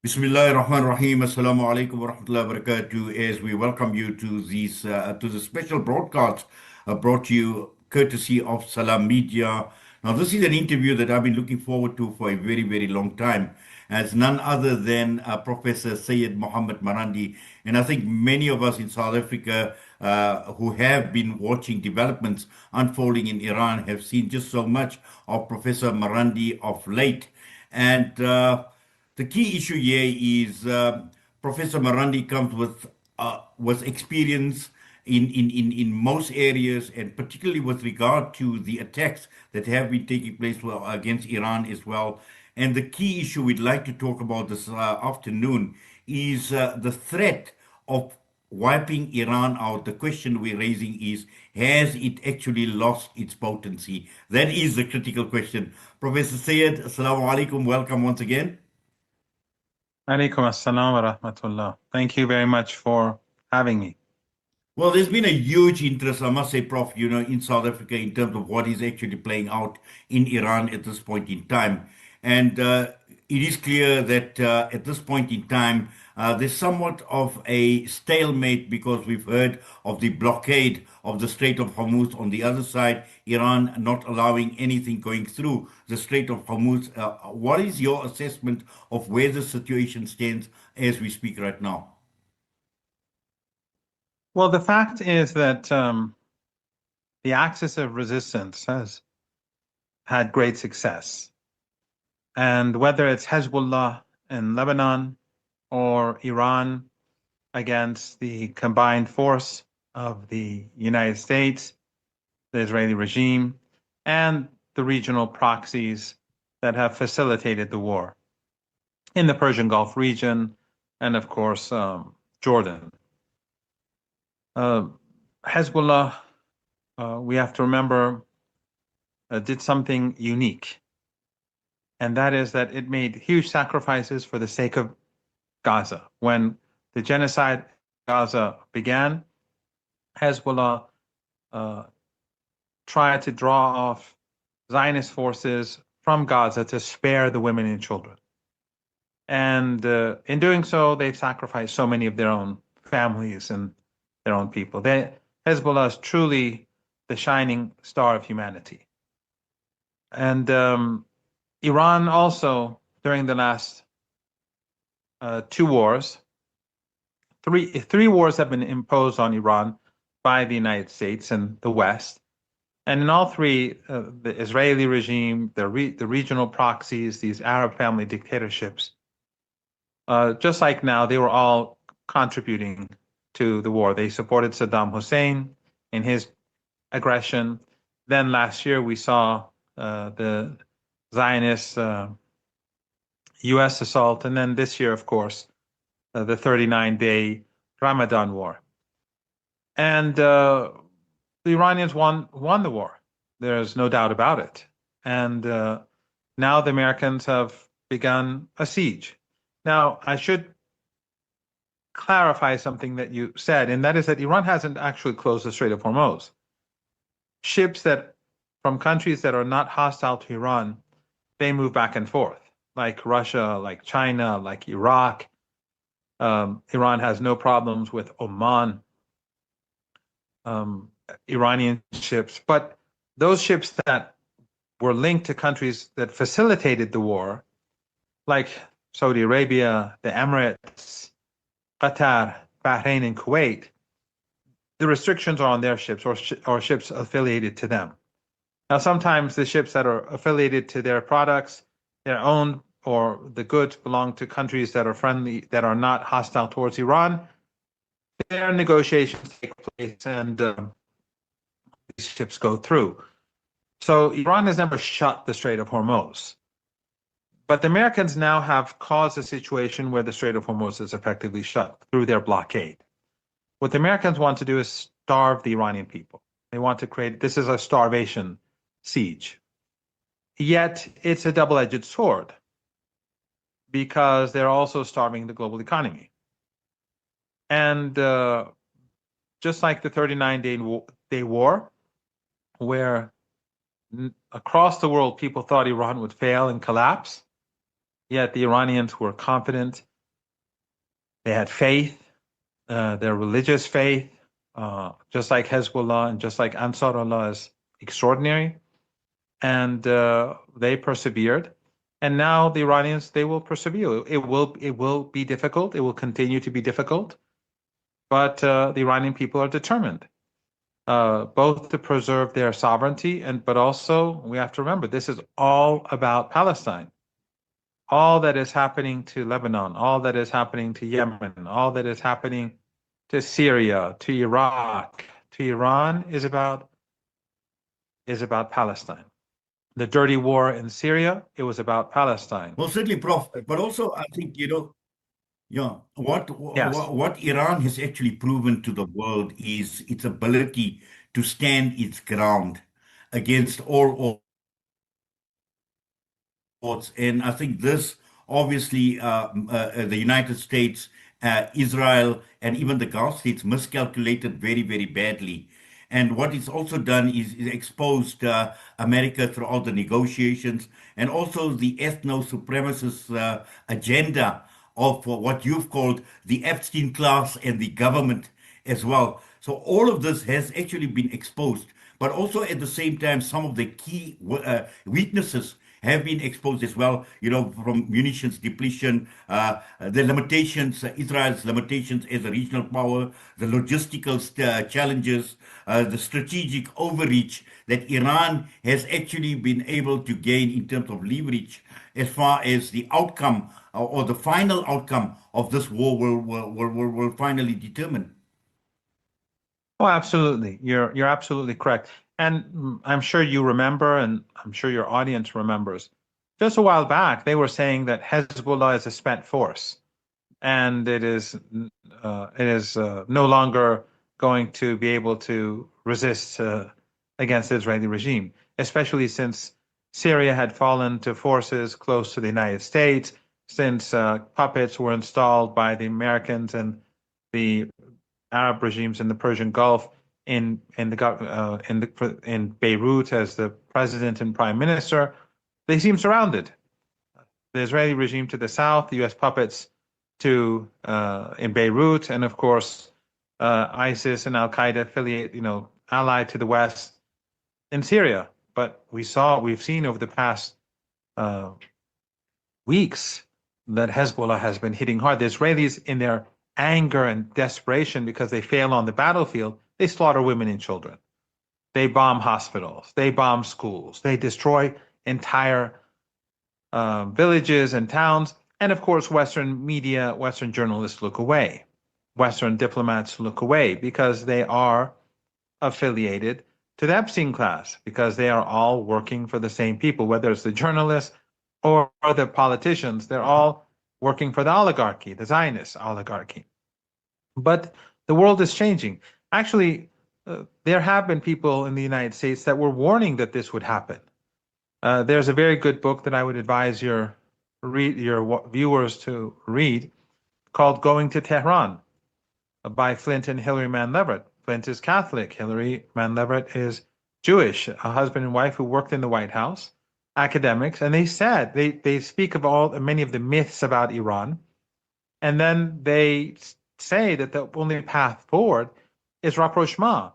Bismillah ar-Rahman ar-Rahim. Assalamu alaikum wa rahmatullahi wa barakatuh. As we welcome you to the special broadcast brought to you courtesy of Salam Media. Now, this is an interview that I've been looking forward to for a very, very long time, as none other than Professor Syed Mohammad Marandi. And I think many of us in South Africa who have been watching developments unfolding in Iran have seen just so much of Professor Marandi of late. And the key issue here is Professor Marandi comes with experience in most areas, and particularly with regard to the attacks that have been taking place against Iran as well. And the key issue we'd like to talk about this afternoon is the threat of wiping Iran out. The question we're raising is, has it actually lost its potency? That is the critical question. Professor Sayed, Assalamu alaikum. Welcome once again. Alaikum assalam wa rahmatullah. Thank you very much for having me. Well, there's been a huge interest, I must say, Prof, in South Africa in terms of what is actually playing out in Iran at this point in time. And it is clear that at this point in time, there's somewhat of a stalemate because we've heard of the blockade of the Strait of Hormuz on the other side, Iran not allowing anything going through the Strait of Hormuz. What is your assessment of where the situation stands as we speak right now? Well, the fact is that the axis of resistance has had great success. And whether it's Hezbollah in Lebanon or Iran against the combined force of the United States, the Israeli regime, and the regional proxies that have facilitated the war in the Persian Gulf region and, of course, Jordan. Hezbollah, we have to remember, did something unique. And that is that it made huge sacrifices for the sake of Gaza. When the genocide in Gaza began, Hezbollah tried to draw off Zionist forces from Gaza to spare the women and children. And in doing so, they've sacrificed so many of their own families and their own people. Hezbollah is truly the shining star of humanity. And Iran also, during the last two wars, three wars have been imposed on Iran by the United States and the West. And in all three, the Israeli regime, the regional proxies, these Arab family dictatorships, just like now, they were all contributing to the war. They supported Saddam Hussein in his aggression. Then last year we saw the Zionist U.S. assault, and then this year, of course, the 39-day Ramadan war. And the Iranians won the war. There's no doubt about it. And now the Americans have begun a siege. Now, I should clarify something that you said, and that is that Iran hasn't actually closed the Strait of Hormuz. Ships that from countries that are not hostile to Iran, they move back and forth, like Russia, like China, like Iraq. Iran has no problems with Oman, Iranian ships. But those ships that were linked to countries that facilitated the war, like Saudi Arabia, the Emirates, Qatar, Bahrain, and Kuwait, the restrictions are on their ships or ships affiliated to them. Now, sometimes the ships that are affiliated to their products, they're owned, or the goods belong to countries that are friendly, that are not hostile towards Iran. Their negotiations take place and these ships go through. So Iran has never shut the Strait of Hormuz. But the Americans now have caused a situation where the Strait of Hormuz is effectively shut through their blockade. What the Americans want to do is starve the Iranian people. They want to create, this is a starvation siege. Yet it's a double-edged sword because they're also starving the global economy. And just like the 39-day war, where across the world people thought Iran would fail and collapse, yet the Iranians were confident They had faith, their religious faith, just like Hezbollah and just like Ansarullah is extraordinary. And they persevered. And now the Iranians, they will persevere. It will be difficult. It will continue to be difficult. But the Iranian people are determined, both to preserve their sovereignty but also we have to remember this is all about Palestine. All that is happening to Lebanon, all that is happening to Yemen, all that is happening to Syria, to Iraq, to Iran is about Palestine. The dirty war in Syria, it was about Palestine. Well, certainly, Prof. But also, I think, yeah, Yes. what Iran has actually proven to the world is its ability to stand its ground against all odds. And I think this, obviously, the United States, Israel, and even the Gulf states miscalculated very, very badly. And what it's also done is exposed America throughout the negotiations and also the ethno-supremacist agenda of what you've called the Epstein class and the government as well. So all of this has actually been exposed, but also at the same time, some of the key weaknesses have been exposed as well, from munitions depletion, the limitations, Israel's limitations as a regional power, the logistical challenges, the strategic overreach that Iran has actually been able to gain in terms of leverage as far as the outcome or the final outcome of this war will finally determine. Oh, absolutely. You're absolutely correct. And I'm sure you remember, and I'm sure your audience remembers, just a while back, they were saying that Hezbollah is a spent force, and it is no longer going to be able to resist against the Israeli regime, especially since Syria had fallen to forces close to the United States, since puppets were installed by the Americans and the Arab regimes in the Persian Gulf, in Beirut as the president and prime minister. They seem surrounded. The Israeli regime to the south, the U.S. puppets to in Beirut, and of course ISIS and Al Qaeda affiliate, allied to the west in Syria. But we've seen over the past weeks that Hezbollah has been hitting hard. The Israelis, in their anger and desperation because they fail on the battlefield, they slaughter women and children. They bomb hospitals. They bomb schools. They destroy entire villages and towns. And of course, Western media, Western journalists look away. Western diplomats look away because they are affiliated to the Epstein class, because they are all working for the same people, whether it's the journalists or the politicians. They're all working for the oligarchy, the Zionist oligarchy. But the world is changing. Actually, there have been people in the United States that were warning that this would happen. There's a very good book that I would advise your viewers to read called Going to Tehran by Flint and Hillary Mann Leverett. Flint is Catholic. Hillary Mann Leverett is Jewish, a husband and wife who worked in the White House, academics. And they said, they speak of many of the myths about Iran. And then they say that the only path forward is rapprochement.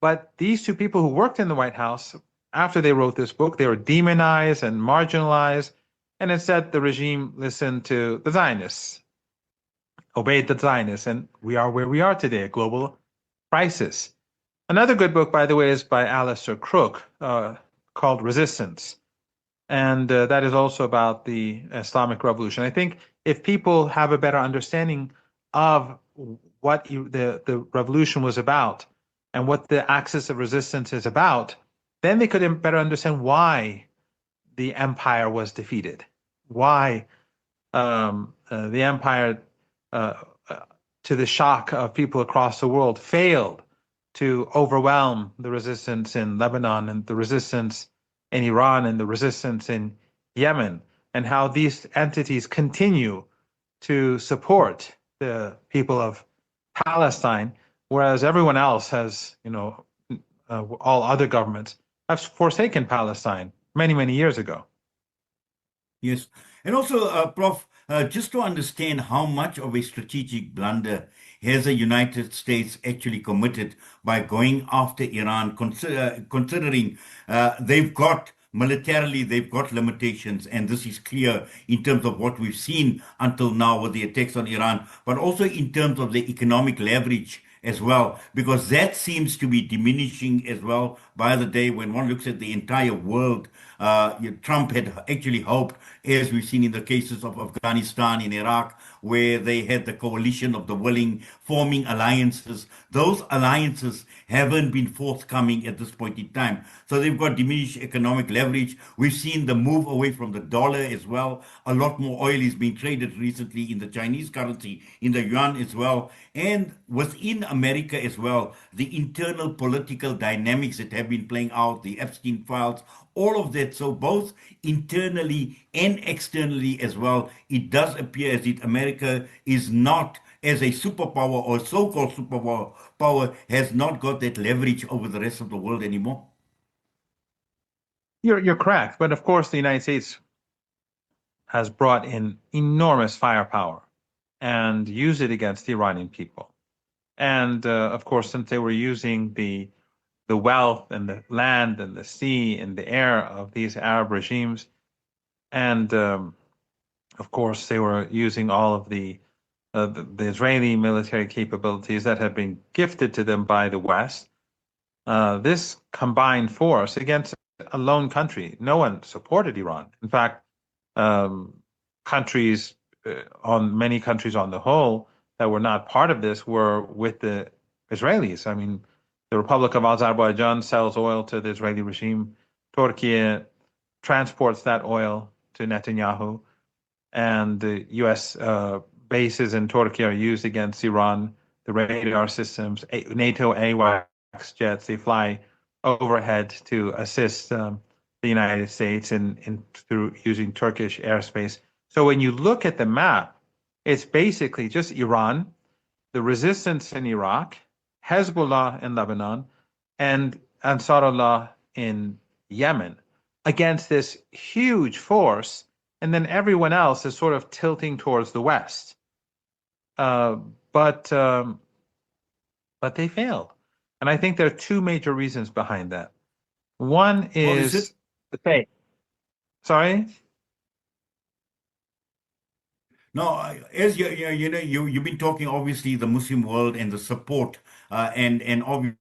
But these two people who worked in the White House, after they wrote this book, they were demonized and marginalized. And instead, the regime listened to the Zionists, obeyed the Zionists. And we are where we are today, a global crisis. Another good book, by the way, is by Alistair Crook, called Resistance. And that is also about the Islamic Revolution. I think if people have a better understanding of what the revolution was about and what the axis of resistance is about, then they could better understand why the empire was defeated, why the empire, to the shock of people across the world, failed to overwhelm the resistance in Lebanon and the resistance in Iran and the resistance in Yemen, and how these entities continue to support the people of Palestine, whereas everyone else has, all other governments have forsaken Palestine many, many years ago. Yes. And also, Prof, just to understand how much of a strategic blunder has the United States actually committed by going after Iran, considering they've got militarily, they've got limitations, and this is clear in terms of what we've seen until now with the attacks on Iran, but also in terms of the economic leverage as well, because that seems to be diminishing as well by the day when one looks at the entire world. Trump had actually hoped, as we've seen in the cases of Afghanistan, in Iraq, where they had the coalition of the willing forming alliances. Those alliances haven't been forthcoming at this point in time. So they've got diminished economic leverage. We've seen the move away from the dollar as well. A lot more oil is being traded recently in the Chinese currency, in the yuan as well. And within America as well, the internal political dynamics that have been playing out, the Epstein files, all of that. So both internally and externally as well, it does appear as if America is not, as a superpower or so-called superpower, has not got that leverage over the rest of the world anymore. You're correct, but of course the United States has brought in enormous firepower and used it against the Iranian people. And of course, since they were using the wealth and the land and the sea and the air of these Arab regimes, and of course they were using all of the Israeli military capabilities that had been gifted to them by the West. This combined force against a lone country, no one supported Iran. In fact, countries many countries on the whole that were not part of this were with the Israelis. I mean, the Republic of Azerbaijan sells oil to the Israeli regime. Turkey transports that oil to Netanyahu, and the U.S. Bases in Turkey are used against Iran. The radar systems, NATO AWACS jets, they fly overhead to assist the United States in through using Turkish airspace. So when you look at the map, it's basically just Iran, the resistance in Iraq, Hezbollah in Lebanon, and Ansarullah in Yemen against this huge force, and then everyone else is sort of tilting towards the West. But they failed. And I think there are two major reasons behind that. One is the faith. Sorry? No, as you've been talking, obviously the Muslim world and the support, and obviously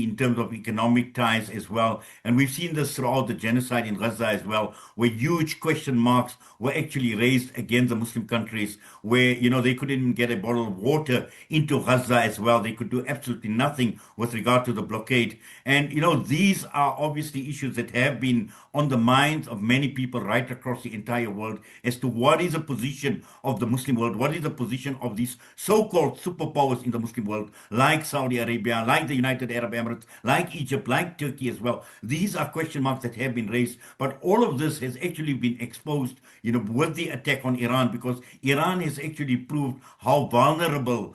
in terms of economic ties as well. And we've seen this throughout the genocide in Gaza as well, where huge question marks were actually raised against the Muslim countries, where, they couldn't even get a bottle of water into Gaza as well. They could do absolutely nothing with regard to the blockade. And, these are obviously issues that have been on the minds of many people right across the entire world as to what is the position of the Muslim world, what is the position of these so-called superpowers in the Muslim world, like Saudi Arabia, like the United Arab Emirates, like Egypt, like Turkey as well. These are question marks that have been raised, but all of this has actually been exposed, with the attack on Iran, because Iran has actually proved how vulnerable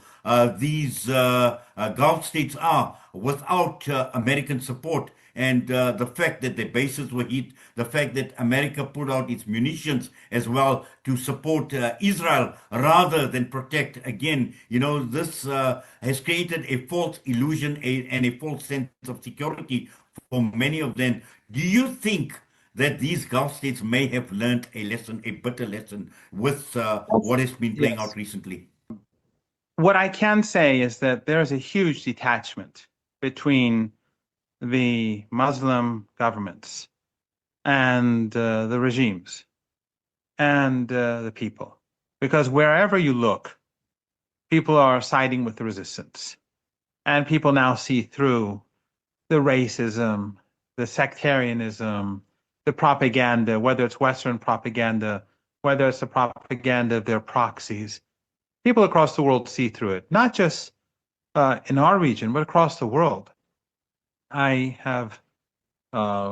these Gulf states are without American support. And the fact that their bases were hit, the fact that America put out its munitions as well to support Israel rather than protect. Again, this has created a false illusion and a false sense of security for many of them. Do you think that these Gulf states may have learned a lesson, a bitter lesson, with what has been playing Yes. out recently? What I can say is that there is a huge detachment between the Muslim governments and the regimes and the people. Because wherever you look, people are siding with the resistance. And people now see through the racism, the sectarianism, the propaganda, whether it's Western propaganda, whether it's the propaganda of their proxies. People across the world see through it, not just in our region, but across the world. I have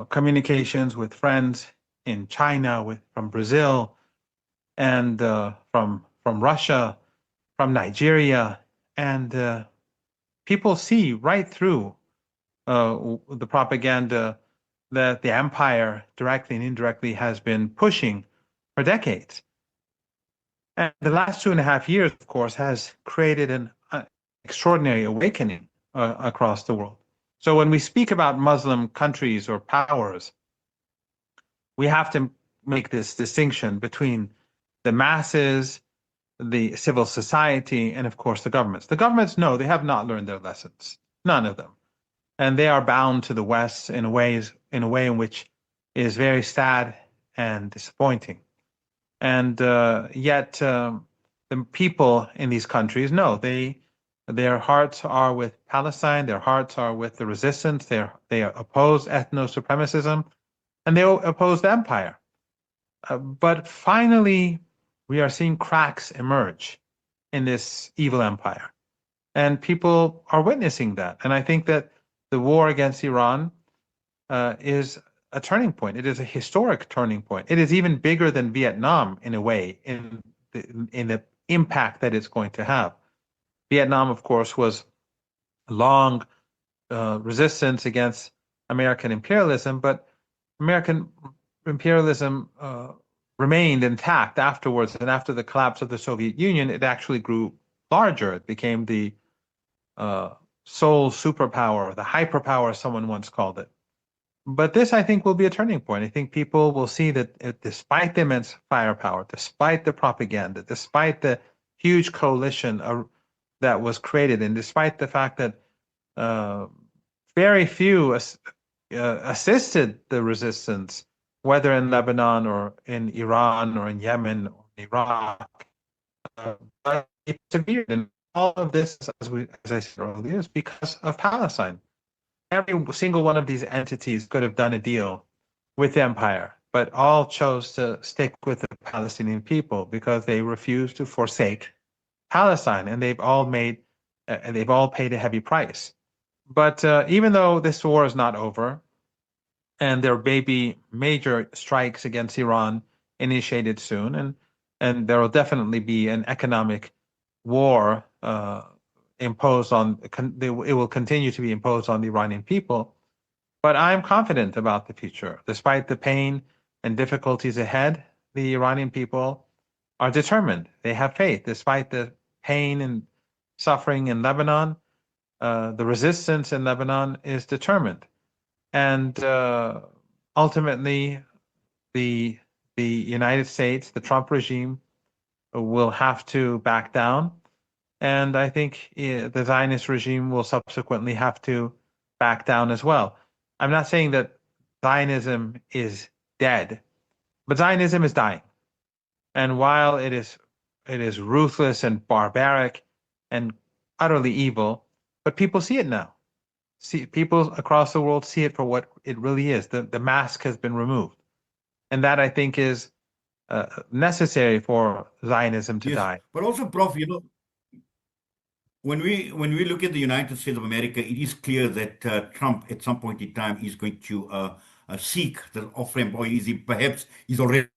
communications with friends in China, from Brazil, and from Russia, from Nigeria, and people see right through the propaganda that the empire, directly and indirectly, has been pushing for decades. And the last 2.5 years, of course, has created an extraordinary awakening across the world. So when we speak about Muslim countries or powers, we have to make this distinction between the masses, the civil society, and of course the governments. The governments, no, they have not learned their lessons, none of them, and they are bound to the West in a way in which is very sad and disappointing. And yet, the people in these countries, no, their hearts are with Palestine. Their hearts are with the resistance. They oppose ethno-supremacism, and they oppose the empire. But finally, we are seeing cracks emerge in this evil empire, and people are witnessing that. And I think that the war against Iran is a turning point. It is a historic turning point. It is even bigger than Vietnam in a way, in the impact that it's going to have. Vietnam, of course, was long resistance against American imperialism, but American imperialism remained intact afterwards. And after the collapse of the Soviet Union, it actually grew larger. It became the sole superpower, the hyperpower, someone once called it. But this, I think, will be a turning point. I think people will see that despite the immense firepower, despite the propaganda, despite the huge coalition that was created, and despite the fact that very few assisted the resistance, whether in Lebanon or in Iran or in Yemen or in Iraq, but it persevered. And all of this, as I said earlier, is because of Palestine. Every single one of these entities could have done a deal with the empire, but all chose to stick with the Palestinian people because they refused to forsake Palestine, and they've all paid a heavy price. But even though this war is not over, and there may be major strikes against Iran initiated soon, and there will definitely be an economic war imposed on, it will continue to be imposed on the Iranian people. But I'm confident about the future. Despite the pain and difficulties ahead, the Iranian people are determined. They have faith. Despite the pain and suffering in Lebanon, the resistance in Lebanon is determined. And ultimately, the United States, the Trump regime, will have to back down. And I think the Zionist regime will subsequently have to back down as well. I'm not saying that Zionism is dead, but Zionism is dying. And while it is ruthless and barbaric and utterly evil, but people see it now. People across the world see it for what it really is. The mask has been removed. And that, I think, is necessary for Zionism to die. But also, Prof, when we look at the United States of America, it is clear that Trump, at some point in time, is going to seek the off-ramp, or he's already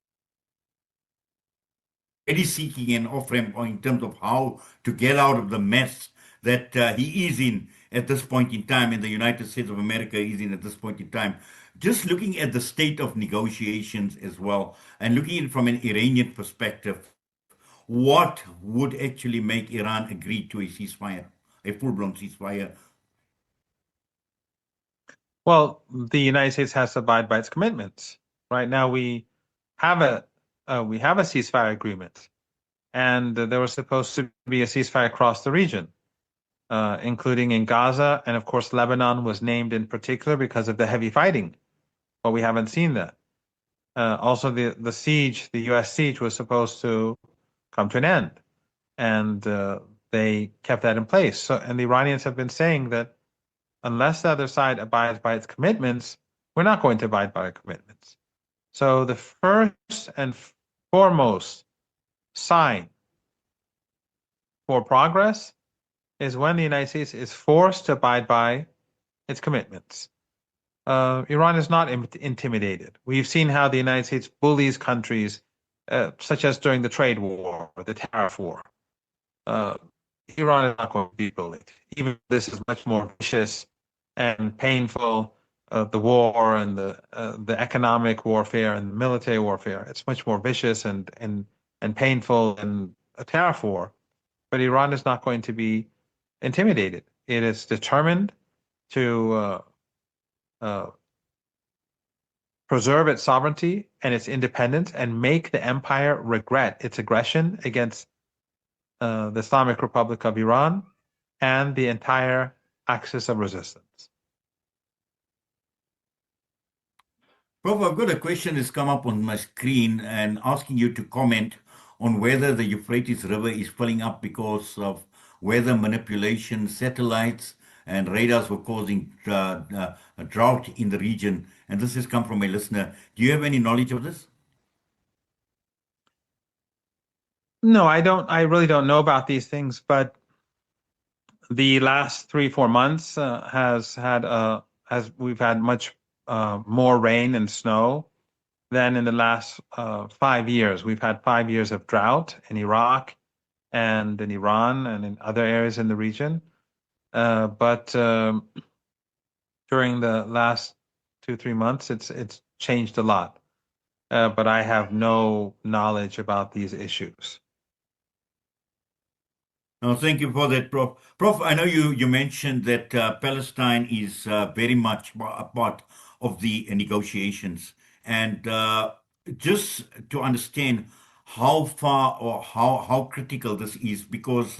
seeking an off-ramp, or in terms of how to get out of the mess that he is in at this point in time, and the United States of America is in at this point in time. Just looking at the state of negotiations as well, and looking at it from an Iranian perspective, what would actually make Iran agree to a ceasefire, a full-blown ceasefire? Well, the United States has to abide by its commitments. Right now, we have a ceasefire agreement, and there was supposed to be a ceasefire across the region, including in Gaza, and of course, Lebanon was named in particular because of the heavy fighting, but we haven't seen that. Also, the siege, the U.S. siege, was supposed to come to an end, and they kept that in place. So, and the Iranians have been saying that unless the other side abides by its commitments, we're not going to abide by our commitments. So the first and foremost sign for progress is when the United States is forced to abide by its commitments. Iran is not intimidated. We've seen how the United States bullies countries, such as during the trade war or the tariff war. Iran is not going to be bullied. Even this is much more vicious and painful the war and the economic warfare and the military warfare. It's much more vicious and painful than a tariff war. But Iran is not going to be intimidated. It is determined to preserve its sovereignty and its independence and make the empire regret its aggression against the Islamic Republic of Iran and the entire axis of resistance. Prof, I've got a question that's come up on my screen and asking you to comment on whether the Euphrates River is filling up because of weather manipulation, satellites, and radars were causing a drought in the region. And this has come from a listener. Do you have any knowledge of this? No, I don't. I really don't know about these things, but the last 3-4 months has we've had much more rain and snow than in the last 5 years. We've had 5 years of drought in Iraq and in Iran and in other areas in the region. But during the last 2-3 months, it's changed a lot. But I have no knowledge about these issues. No, thank you for that, Prof. Prof, I know you mentioned that Palestine is very much a part of the negotiations. And just to understand how far or how critical this is, because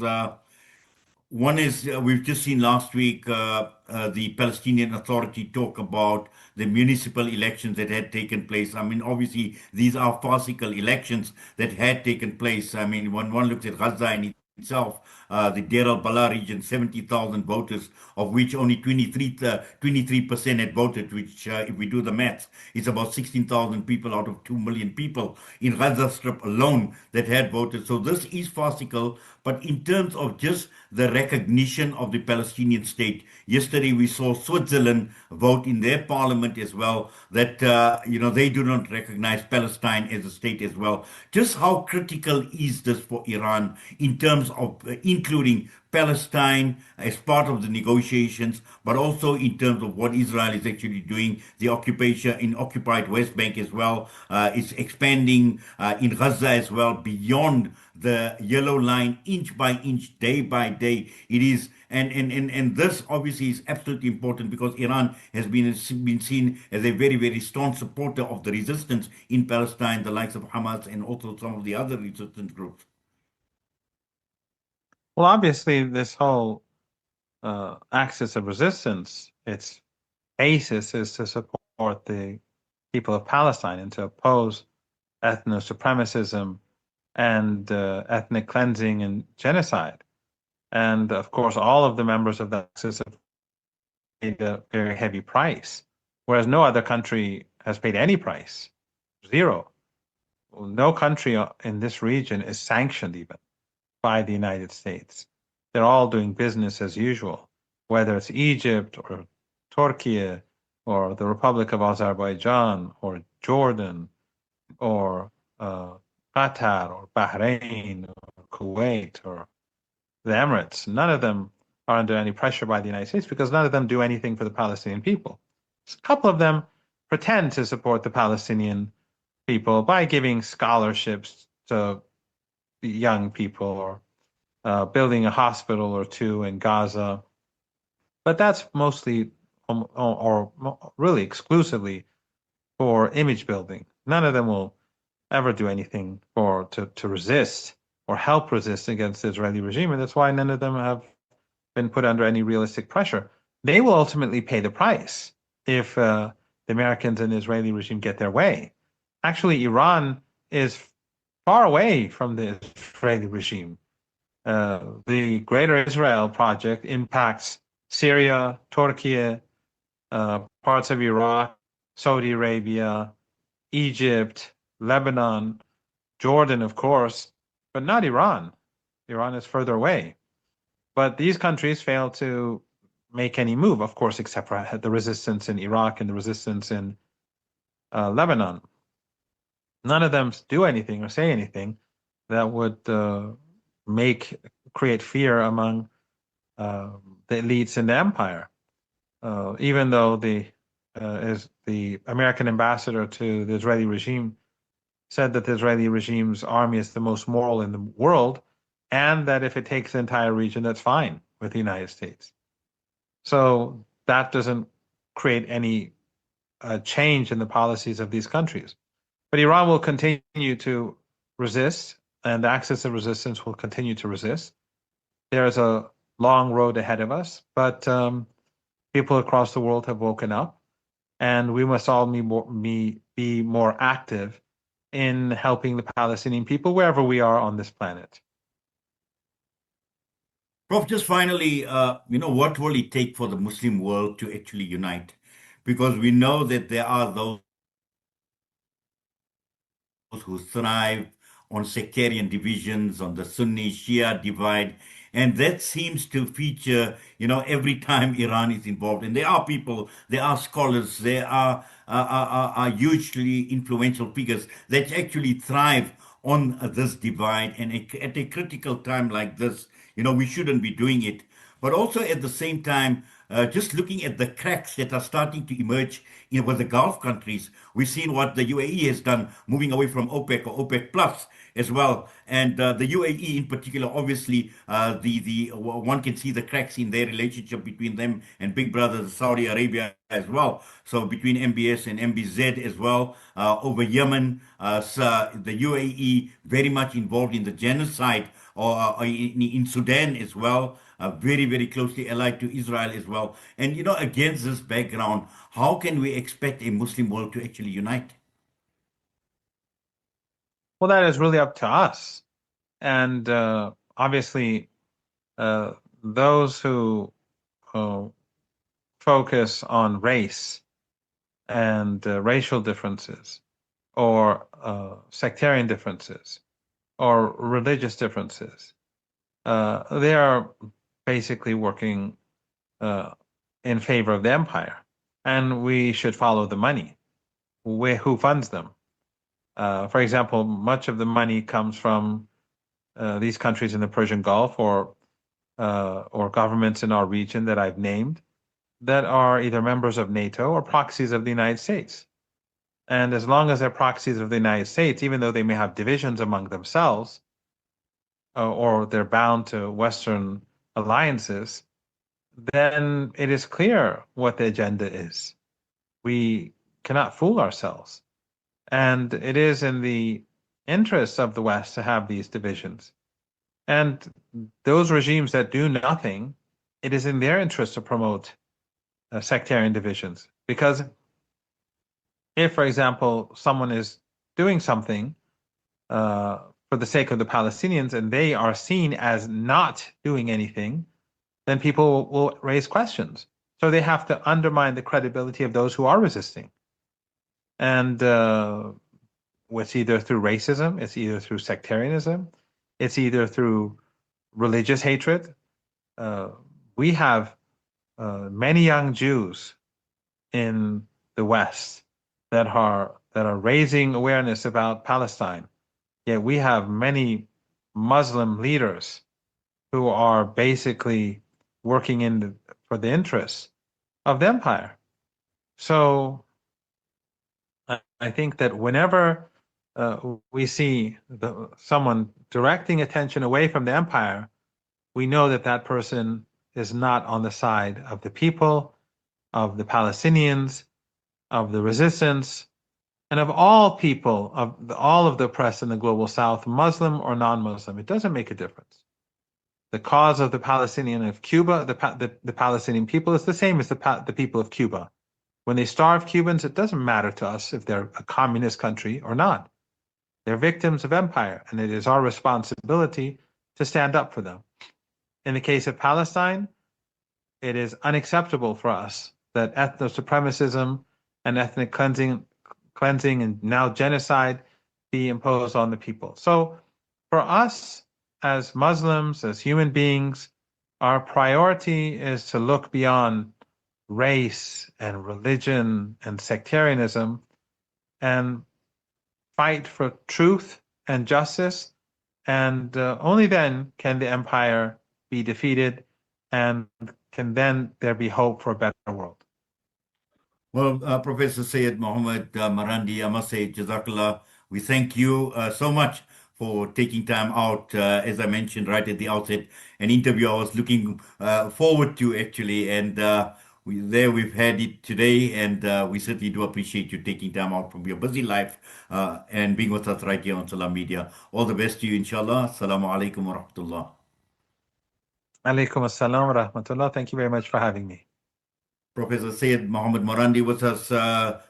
one is we've just seen last week the Palestinian Authority talk about the municipal elections that had taken place. I mean, obviously, these are farcical elections that had taken place. I mean, when one looks at Gaza in itself, the Deir al-Balah region, 70,000 voters, of which only 23% had voted, which, if we do the maths, is about 16,000 people out of 2 million people in Gaza Strip alone that had voted. So this is farcical. But in terms of just the recognition of the Palestinian state, yesterday we saw Switzerland vote in their parliament as well that they do not recognize Palestine as a state as well. Just how critical is this for Iran in terms of including Palestine as part of the negotiations, but also in terms of what Israel is actually doing, the occupation in occupied West Bank as well, is expanding in Gaza as well, beyond the yellow line, inch by inch, day by day. It is, and this obviously is absolutely important because Iran has been seen as a very, very strong supporter of the resistance in Palestine, the likes of Hamas and also some of the other resistance groups. Well, obviously, this whole axis of resistance, its basis is to support the people of Palestine and to oppose ethno-supremacism and ethnic cleansing and genocide. And of course, all of the members of that axis have paid a very heavy price, whereas no other country has paid any price, zero. No country in this region is sanctioned even by the United States. They're all doing business as usual, whether it's Egypt or Turkey or the Republic of Azerbaijan or Jordan or Qatar or Bahrain or Kuwait or the Emirates. None of them are under any pressure by the United States because none of them do anything for the Palestinian people. A couple of them pretend to support the Palestinian people by giving scholarships to young people or building a hospital or two in Gaza. But that's mostly or really exclusively for image building. None of them will ever do anything to resist or help resist against the Israeli regime. And that's why none of them have been put under any realistic pressure. They will ultimately pay the price if the Americans and the Israeli regime get their way. Actually, Iran is far away from the Israeli regime. The Greater Israel Project impacts Syria, Turkey, parts of Iraq, Saudi Arabia, Egypt, Lebanon, Jordan, of course, but not Iran. Iran is further away. But these countries fail to make any move, of course, except for the resistance in Iraq and the resistance in Lebanon. None of them do anything or say anything that would create fear among the elites in the empire. Even though the is the American ambassador to the Israeli regime, said that the Israeli regime's army is the most moral in the world, and that if it takes the entire region, that's fine with the United States. So that doesn't create any change in the policies of these countries. But Iran will continue to resist, and the axis of resistance will continue to resist. There's a long road ahead of us, but people across the world have woken up, and we must all be more active in helping the Palestinian people wherever we are on this planet. Prof, just finally, what will it take for the Muslim world to actually unite? Because we know that there are those who thrive on sectarian divisions, on the Sunni Shia divide. And that seems to feature, every time Iran is involved. And there are people, there are scholars, there are hugely influential figures that actually thrive on this divide. And at a critical time like this, we shouldn't be doing it. But also at the same time, just looking at the cracks that are starting to emerge with the Gulf countries, we've seen what the UAE has done, moving away from OPEC or OPEC plus as well. And the UAE in particular, obviously, the one can see the cracks in their relationship between them and big brother Saudi Arabia as well. So between MBS and MBZ as well, over Yemen, so the UAE very much involved in the genocide or in Sudan as well, very, very closely allied to Israel as well. And, against this background, how can we expect a Muslim world to actually unite? Well, that is really up to us. And obviously, those who focus on race and racial differences or sectarian differences or religious differences, they are basically working in favor of the empire. And we should follow the money. Who funds them? For example, much of the money comes from these countries in the Persian Gulf or governments in our region that I've named that are either members of NATO or proxies of the United States. And as long as they're proxies of the United States, even though they may have divisions among themselves, or they're bound to Western alliances, then it is clear what the agenda is. We cannot fool ourselves. And it is in the interests of the West to have these divisions. And those regimes that do nothing, it is in their interest to promote sectarian divisions. Because if, for example, someone is doing something for the sake of the Palestinians and they are seen as not doing anything, then people will raise questions. So they have to undermine the credibility of those who are resisting. And it's either through racism, it's either through sectarianism, it's either through religious hatred. We have many young Jews in the West that are raising awareness about Palestine. Yet we have many Muslim leaders who are basically working for the interests of the empire. So I think that whenever we see someone directing attention away from the empire, we know that that person is not on the side of the people, of the Palestinians, of the resistance, and of all people, all of the oppressed in the global South, Muslim or non-Muslim. It doesn't make a difference. The cause of the Palestinian of Cuba, the Palestinian people, is the same as the people of Cuba. When they starve Cubans, it doesn't matter to us if they're a communist country or not. They're victims of empire, and it is our responsibility to stand up for them. In the case of Palestine, it is unacceptable for us that ethno-supremacism and ethnic cleansing and now genocide be imposed on the people. So for us as Muslims, as human beings, our priority is to look beyond race and religion and sectarianism and fight for truth and justice. And only then can the empire be defeated and can then there be hope for a better world. Well, Professor Syed Mohammad Marandi, I must say, Jazakallah, we thank you so much for taking time out. As I mentioned right at the outset, an interview I was looking forward to actually, and we've had it today, and we certainly do appreciate you taking time out from your busy life and being with us right here on Salam Media. All the best to you, inshallah. Assalamu alaikum wa rahmatullah. Alaikum assalam wa rahmatullah. Thank you very much for having me. Professor Syed Mohammad Marandi with us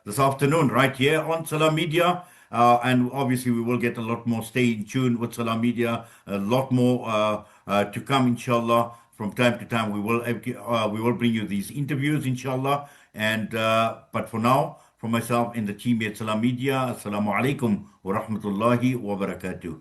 this afternoon, right here on Salam Media. And obviously, we will get a lot more. Stay in tune with Salam Media. A lot more to come, inshallah. From time to time, we will bring you these interviews, inshallah. And but for now, for myself and the team at Salam Media, Assalamu alaikum wa rahmatullahi wa barakatuh.